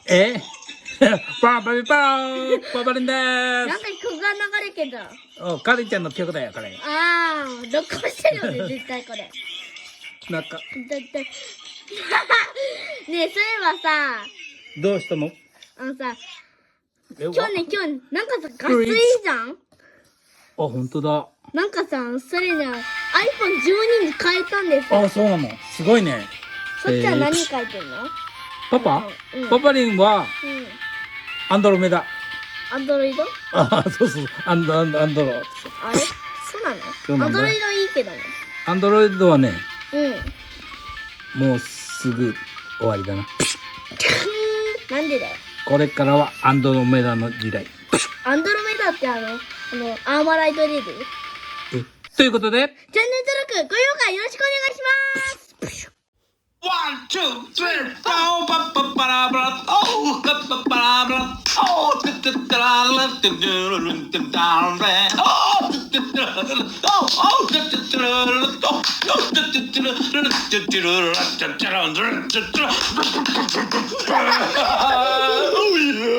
えパンパピパーンパパリンでなんかす。曲が流れてた。おカリンちゃんの曲だよこれ。ああ、録音してるよね、絶対これ。なんかだってねえ、そういえばさ、どうしたの？さ、今今日、なんかさ、画質いいじゃん。あ本当だ。なんかさ、それね、iPhone 12に変えたんですよ。あそうなの。すごいね。そっちは何書いてんの？パパ？うんパパリンはアンドロメダ。アンドロイド？あそうそうアンドロ。あれそうなそうなんだの？アンドロイドいいけどね。アンドロイドはねうん。もうすぐ終わりだな。なんでだよ。これからはアンドロメダの時代。アンドロメダってアーマーライトレディ？ということで、チャンネル登録、高評価よろしくお願いします。One, two, three, four, ba ba ba da ba, oh, ba ba ba da ba, oh, da da da da da da da da da, oh, da da da da, oh, oh, da da da da, oh, oh, da da da da, da da da da, oh yeah.